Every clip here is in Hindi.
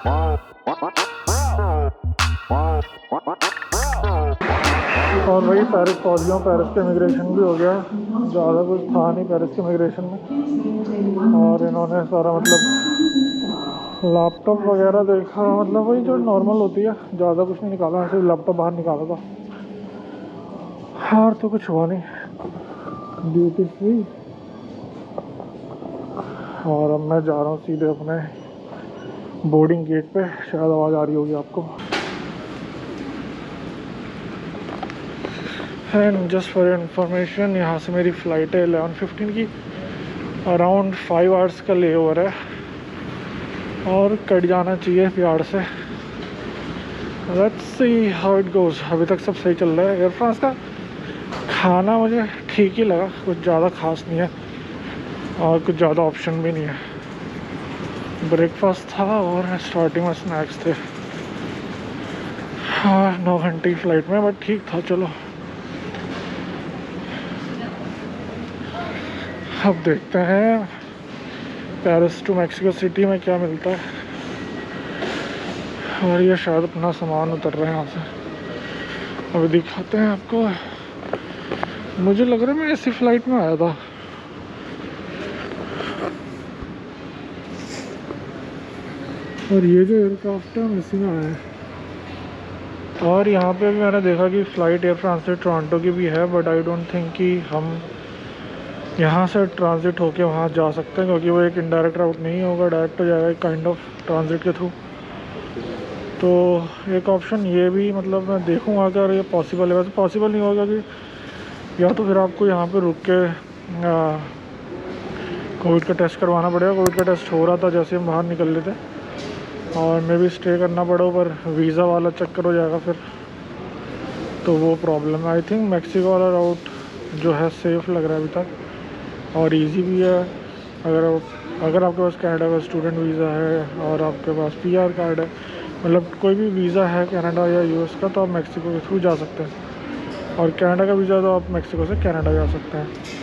और वही पेरिस पहुंच गया हूँ। पेरिस के इमिग्रेशन भी हो गया, ज़्यादा कुछ था नहीं पेरिस के इमिग्रेशन में। और इन्होंने सारा मतलब लैपटॉप वगैरह देखा, मतलब वही जो नॉर्मल होती है, ज़्यादा कुछ नहीं निकाला, सिर्फ लैपटॉप बाहर निकाला था। और तो कुछ हुआ नहीं, ड्यूटी फ्री। और अब मैं जा रहा हूँ सीधे अपने बोर्डिंग गेट पे। शायद आवाज़ आ रही होगी आपको। एंड जस्ट फॉर इन्फॉर्मेशन, यहाँ से मेरी फ़्लाइट है 11:15 की। अराउंड 5 आवर्स का ले ओवर है और कट जाना चाहिए प्यार से। Let's see how it goes. अभी तक सब सही चल रहा है। एयर फ्रांस का खाना मुझे ठीक ही लगा, कुछ ज़्यादा खास नहीं है और कुछ ज़्यादा ऑप्शन भी नहीं है। ब्रेकफास्ट था और स्टार्टिंग में स्नैक्स थे। हाँ, 9 घंटे की फ़्लाइट में, बट ठीक था। चलो अब देखते हैं पेरिस टू मेक्सिको सिटी में क्या मिलता है। और ये शायद अपना सामान उतर रहे हैं यहाँ से, अभी दिखाते हैं आपको। मुझे लग रहा है मैं ऐसी फ़्लाइट में आया था। और ये जो एयरक्राफ्ट है हम इसी में आए हैं। और यहाँ पे भी मैंने देखा कि फ़्लाइट एयर फ्रांस से टोरंटो की भी है, बट आई डोंट थिंक कि हम यहाँ से ट्रांजिट होके वहाँ जा सकते हैं, क्योंकि वो एक इनडायरेक्ट राउट नहीं होगा, डायरेक्ट हो जाएगा काइंड ऑफ ट्रांजिट के थ्रू। तो एक ऑप्शन ये भी, मतलब मैं देखूँगा अगर ये पॉसिबल है। वैसे पॉसिबल नहीं होगा कि या तो फिर आपको यहाँ पे रुक के कोविड का टेस्ट करवाना पड़ेगा। कोविड का टेस्ट हो रहा था जैसे हम बाहर निकल लेते, और मे भी स्टे करना पड़ा, पर वीज़ा वाला चक्कर हो जाएगा फिर, तो वो प्रॉब्लम है। आई थिंक मैक्सिको वाला राउट जो है सेफ़ लग रहा है अभी तक, और इजी भी है। अगर आपके पास कनाडा का स्टूडेंट वीज़ा है और आपके पास पीआर कार्ड है, मतलब कोई भी वीज़ा है कनाडा या यूएस का, तो आप मैक्सिको के थ्रू जा सकते हैं। और कनाडा का वीज़ा तो आप मैक्सिको से कनाडा जा सकते हैं।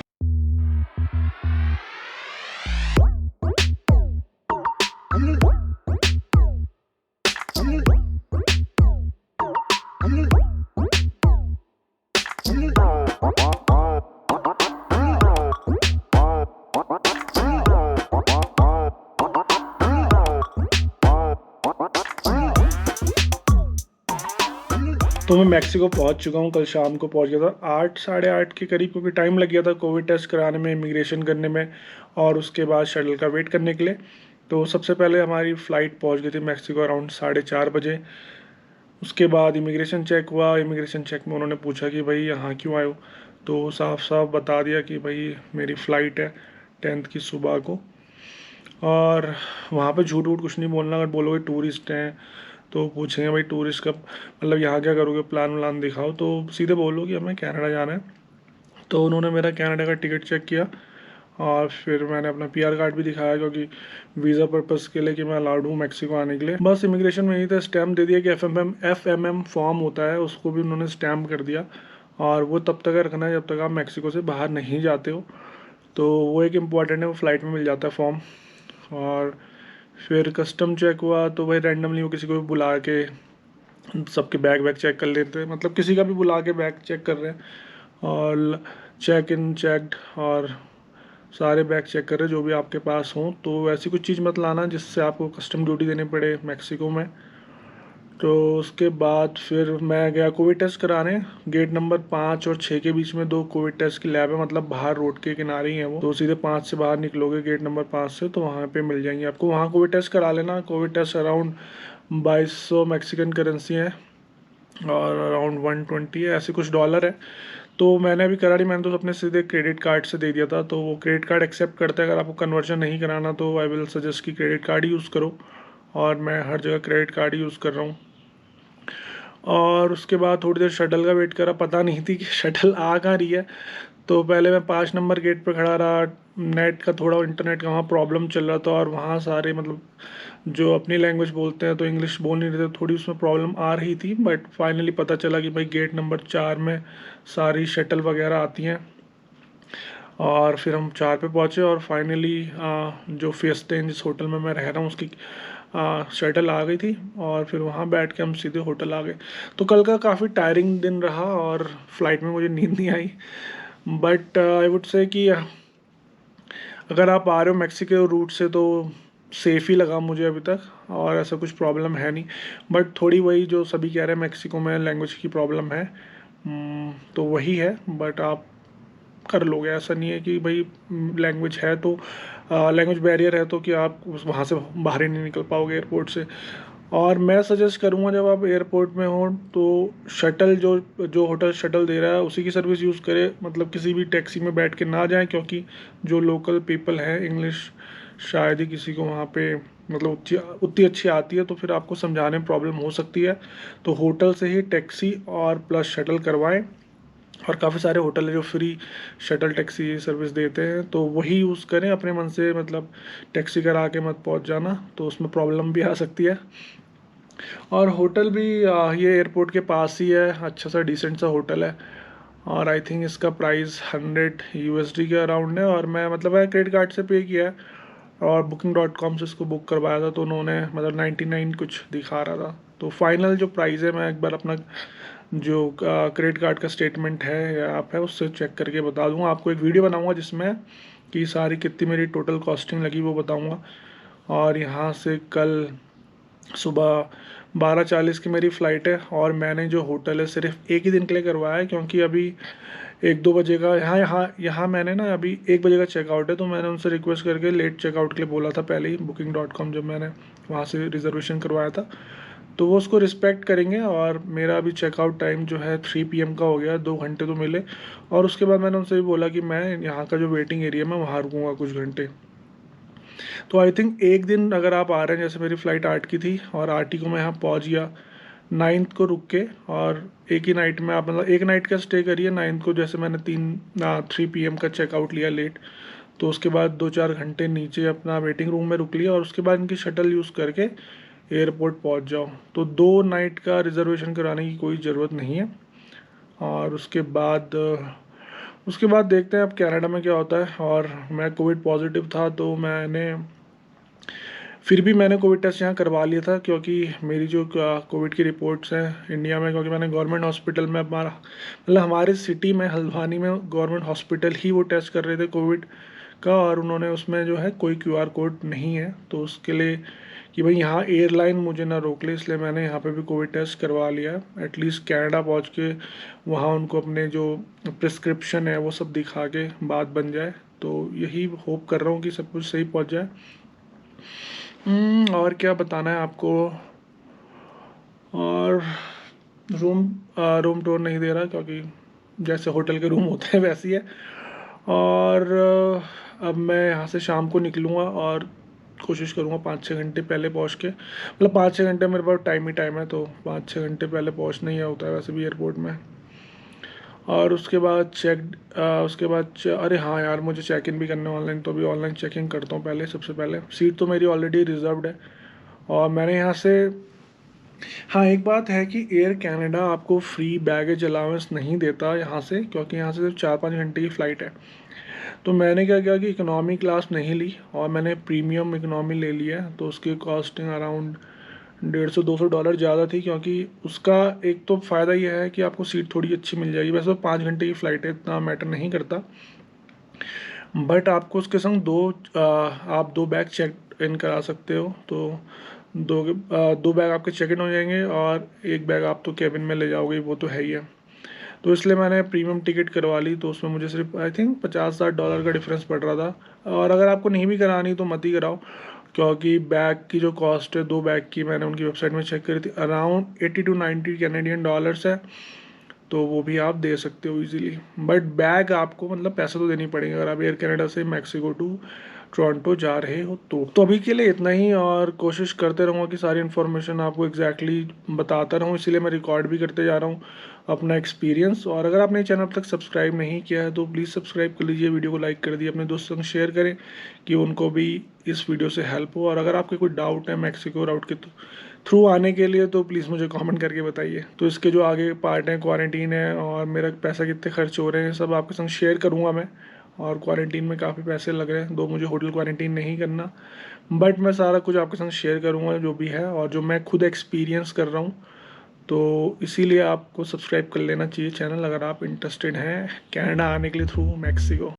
तो मैं मैक्सिको पहुंच चुका हूं। कल शाम को पहुंच गया था 8 साढ़े 8 के करीब, क्योंकि टाइम लग गया था कोविड टेस्ट कराने में, इमिग्रेशन करने में, और उसके बाद शटल का वेट करने के लिए। तो सबसे पहले हमारी फ़्लाइट पहुंच गई थी मैक्सिको अराउंड 4:30 बजे। उसके बाद इमिग्रेशन चेक हुआ। इमिग्रेशन चेक में उन्होंने पूछा कि भाई यहाँ क्यों आए हो, तो साफ साफ बता दिया कि भाई मेरी फ़्लाइट है 10th की सुबह को। और वहाँ पे झूठ वूठ कुछ नहीं बोलना। अगर बोलोगे टूरिस्ट हैं तो पूछेंगे भाई टूरिस्ट कब, मतलब यहाँ क्या करोगे, प्लान व्लान दिखाओ, तो सीधे बोलो कि हमें कनाडा जाना है। तो उन्होंने मेरा कनाडा का टिकट चेक किया, और फिर मैंने अपना पीआर कार्ड भी दिखाया, क्योंकि वीज़ा पर्पज़ के लिए कि मैं अलाउड हूँ मैक्सिको आने के लिए। बस इमिग्रेशन में यही था, स्टैम्प दे दिया कि एफ एम एम फॉर्म होता है, उसको भी उन्होंने स्टैम्प कर दिया। और वो तब तक रखना है जब तक आप मैक्सिको से बाहर नहीं जाते हो। तो वो एक इम्पॉर्टेंट है, वो फ़्लाइट में मिल जाता है फॉर्म। और फिर कस्टम चेक हुआ, तो भाई रैंडमली वो किसी को भी बुला के सबके बैग वैग चेक कर लेते हैं, मतलब किसी का भी बुला के बैग चेक कर रहे हैं। और चेक इन चेकड, और सारे बैग चेक कर रहे हैं जो भी आपके पास हों। तो ऐसी कुछ चीज़ मत लाना जिससे आपको कस्टम ड्यूटी देनी पड़े मैक्सिको में। तो उसके बाद फिर मैं गया कोविड टेस्ट कराने। गेट नंबर 5 और 6 के बीच में 2 कोविड टेस्ट की लैब है, मतलब बाहर रोड के किनारे ही है वो। तो सीधे 5 से बाहर निकलोगे गेट नंबर 5 से, तो वहाँ पे मिल जाएंगे आपको। वहाँ कोविड टेस्ट करा लेना। Covid test around 2200 Mexican currency है और अराउंड 120 है, ऐसे कुछ डॉलर है। तो मैंने अभी करा नहीं, मैंने तो अपने सीधे क्रेडिट कार्ड से दे दिया था। तो वो क्रेडिट कार्ड एक्सेप्ट करता है। अगर आपको कन्वर्जन नहीं कराना तो आई विल सजेस्ट कि क्रेडिट कार्ड ही यूज़ करो, और मैं हर जगह क्रेडिट कार्ड ही यूज़ कर रहा हूँ। और उसके बाद थोड़ी देर शटल का वेट करा, पता नहीं थी कि शटल आ कहाँ रही है। तो पहले मैं 5 नंबर गेट पर खड़ा रहा। नेट का थोड़ा, इंटरनेट का वहाँ प्रॉब्लम चल रहा था, और वहाँ सारे मतलब जो अपनी लैंग्वेज बोलते हैं तो इंग्लिश बोल नहीं रहे थे, थोड़ी उसमें प्रॉब्लम आ रही थी। बट फाइनली पता चला कि भाई गेट नंबर 4 में सारी शटल वगैरह आती हैं। और फिर हम 4 पे पहुँचे, और फाइनली जो फेस्टेन जिस होटल में मैं रह रहा हूँ उसकी शटल आ गई थी और फिर वहाँ बैठ के हम सीधे होटल आ गए। तो कल का काफ़ी टायरिंग दिन रहा और फ्लाइट में मुझे नींद नहीं आई। बट आई वुड से कि अगर आप आ रहे हो मैक्सिको रूट से तो सेफ़ ही लगा मुझे अभी तक, और ऐसा कुछ प्रॉब्लम है नहीं। बट थोड़ी वही जो सभी कह रहे हैं मैक्सिको में लैंग्वेज की प्रॉब्लम है, तो वही है। बट आप कर लोगे, ऐसा नहीं है कि भाई लैंग्वेज है तो लैंग्वेज बैरियर है तो कि आप वहाँ से बाहर ही नहीं निकल पाओगे एयरपोर्ट से। और मैं सजेस्ट करूँगा जब आप एयरपोर्ट में हो तो शटल जो जो होटल शटल दे रहा है उसी की सर्विस यूज़ करें, मतलब किसी भी टैक्सी में बैठ के ना जाएं, क्योंकि जो लोकल पीपल हैं इंग्लिश शायद ही किसी को वहाँ पे मतलब उतनी अच्छी आती है, तो फिर आपको समझाने में प्रॉब्लम हो सकती है। तो होटल से ही टैक्सी और प्लस शटल करवाएं। और काफ़ी सारे होटल है जो फ्री शटल टैक्सी सर्विस देते हैं, तो वही यूज़ करें अपने मन से, मतलब टैक्सी करा के मत पहुंच जाना, तो उसमें प्रॉब्लम भी आ सकती है। और होटल भी ये एयरपोर्ट के पास ही है, अच्छा सा डिसेंट सा होटल है। और आई थिंक इसका प्राइस 100 USD के अराउंड है, और मैं मतलब है क्रेडिट कार्ड से पे किया है और Booking.com से इसको बुक करवाया था, तो उन्होंने मतलब 99 कुछ दिखा रहा था। तो फाइनल जो प्राइस है मैं एक बार अपना जो क्रेडिट कार्ड का स्टेटमेंट है या ऐप है उससे चेक करके बता दूंगा आपको। एक वीडियो बनाऊंगा जिसमें कि सारी कितनी मेरी टोटल कॉस्टिंग लगी वो बताऊंगा। और यहाँ से कल सुबह 12:40 की मेरी फ़्लाइट है, और मैंने जो होटल है सिर्फ एक ही दिन के लिए करवाया है, क्योंकि अभी 1-2 बजे का यहाँ यहाँ यहाँ मैंने ना अभी 1 बजे का चेकआउट है, तो मैंने उनसे रिक्वेस्ट करके लेट चेकआउट के लिए बोला था पहले ही Booking.com जब मैंने वहाँ से रिजर्वेशन करवाया था। तो वो उसको रिस्पेक्ट करेंगे, और मेरा अभी चेकआउट टाइम जो है 3 PM का हो गया, 2 घंटे तो मिले। और उसके बाद मैंने उनसे भी बोला कि मैं यहाँ का जो वेटिंग एरिया में वहाँ रुकूँगा कुछ घंटे। तो आई थिंक एक दिन अगर आप आ रहे हैं, जैसे मेरी फ़्लाइट 8 की थी और 8 को मैं यहाँ पहुँच गया, 9th को रुक के, और एक ही नाइट में आप मतलब एक नाइट का स्टे करिए। 9th को जैसे मैंने 3 PM का चेकआउट लिया लेट, तो उसके बाद 2-4 घंटे नीचे अपना वेटिंग रूम में रुक लिया, और उसके बाद इनकी शटल यूज़ करके एयरपोर्ट पहुंच जाओ। तो 2 नाइट का रिज़र्वेशन कराने की कोई ज़रूरत नहीं है। और उसके बाद देखते हैं अब कनाडा में क्या होता है। और मैं कोविड पॉजिटिव था, तो फिर भी मैंने कोविड टेस्ट यहाँ करवा लिया था, क्योंकि मेरी जो कोविड की रिपोर्ट्स हैं इंडिया में, क्योंकि मैंने गवर्नमेंट हॉस्पिटल में मतलब हमारे सिटी में हल्द्वानी में गवर्नमेंट हॉस्पिटल ही वो टेस्ट कर रहे थे कोविड का, और उन्होंने उसमें जो है कोई QR कोड नहीं है, तो उसके लिए कि भाई यहाँ एयरलाइन मुझे ना रोक ले, इसलिए मैंने यहाँ पे भी कोविड टेस्ट करवा लिया। एटलीस्ट कनाडा पहुँच के वहाँ उनको अपने जो प्रिस्क्रिप्शन है वो सब दिखा के बात बन जाए, तो यही होप कर रहा हूँ कि सब कुछ सही पहुँच जाए। और क्या बताना है आपको। और रूम टूर नहीं दे रहा, क्योंकि जैसे होटल के रूम होते हैं वैसे ही है। और अब मैं यहाँ से शाम को निकलूँगा और कोशिश करूँगा 5-6 घंटे पहले पहुँच के, मतलब 5-6 घंटे मेरे पास टाइम ही टाइम है, तो 5-6 घंटे पहले पहुँचना ही होता है वैसे भी एयरपोर्ट में। और उसके बाद अरे हाँ यार, मुझे चेक इन भी करना है ऑनलाइन, तो अभी ऑनलाइन चेकिंग करता हूँ पहले। सबसे पहले सीट तो मेरी ऑलरेडी रिजर्व्ड है, और मैंने यहाँ से हाँ, एक बात है कि एयर कनाडा आपको फ्री बैगेज अलाउंस नहीं देता यहाँ से, क्योंकि यहाँ से सिर्फ 4-5 घंटे की फ़्लाइट है। तो मैंने क्या किया कि इकोनॉमी क्लास नहीं ली और मैंने प्रीमियम इकोनॉमी ले लिया, तो उसकी कॉस्टिंग अराउंड $150-200 ज़्यादा थी, क्योंकि उसका एक तो फ़ायदा यह है कि आपको सीट थोड़ी अच्छी मिल जाएगी। वैसे तो 5 घंटे की फ़्लाइट है, इतना मैटर नहीं करता, बट आपको उसके संग आप 2 बैग चेक इन करा सकते हो, तो 2 बैग आपके चेक इन हो जाएंगे, और 1 बैग आप तो केबिन में ले जाओगे, वो तो है ही है। तो इसलिए मैंने प्रीमियम टिकट करवा ली, तो उसमें मुझे सिर्फ आई थिंक $50-60 का डिफरेंस पड़ रहा था। और अगर आपको नहीं भी करानी तो मत ही कराओ, क्योंकि बैग की जो कॉस्ट है 2 बैग की, मैंने उनकी वेबसाइट में चेक करी थी, अराउंड 80-90 कैनेडियन डॉलर्स है, तो वो भी आप दे सकते हो इजीली। बट बैग आपको मतलब पैसा तो देनी पड़ेगा अगर आप एयर कनाडा से मैक्सिको टू टोरंटो जा रहे हो तो अभी के लिए इतना ही, और कोशिश करते रहूँगा कि सारी इन्फॉर्मेशन आपको एग्जैक्टली बताता रहूँ, इसीलिए मैं रिकॉर्ड भी करते जा रहा हूँ अपना एक्सपीरियंस। और अगर आपने चैनल अब तक सब्सक्राइब नहीं किया है तो प्लीज़ सब्सक्राइब कर लीजिए, वीडियो को लाइक कर दिए, अपने दोस्तों के शेयर करें कि उनको भी इस वीडियो से हेल्प हो। और अगर आपके कोई डाउट है मैक्सिको राउट के थ्रू आने के लिए तो प्लीज़ मुझे कमेंट करके बताइए। तो इसके जो आगे पार्ट हैं, क्वारंटीन है और मेरा पैसा कितने खर्च हो रहे हैं, सब आपके संग शेयर करूँगा मैं, और क्वारंटीन में काफ़ी पैसे लग रहे हैं, दो मुझे होटल क्वारंटीन नहीं करना, बट मैं सारा कुछ आपके साथ शेयर करूँगा जो भी है और जो मैं खुद एक्सपीरियंस कर रहा हूँ। तो इसीलिए आपको सब्सक्राइब कर लेना चाहिए चैनल अगर आप इंटरेस्टेड हैं कनाडा आने के लिए थ्रू मैक्सिको।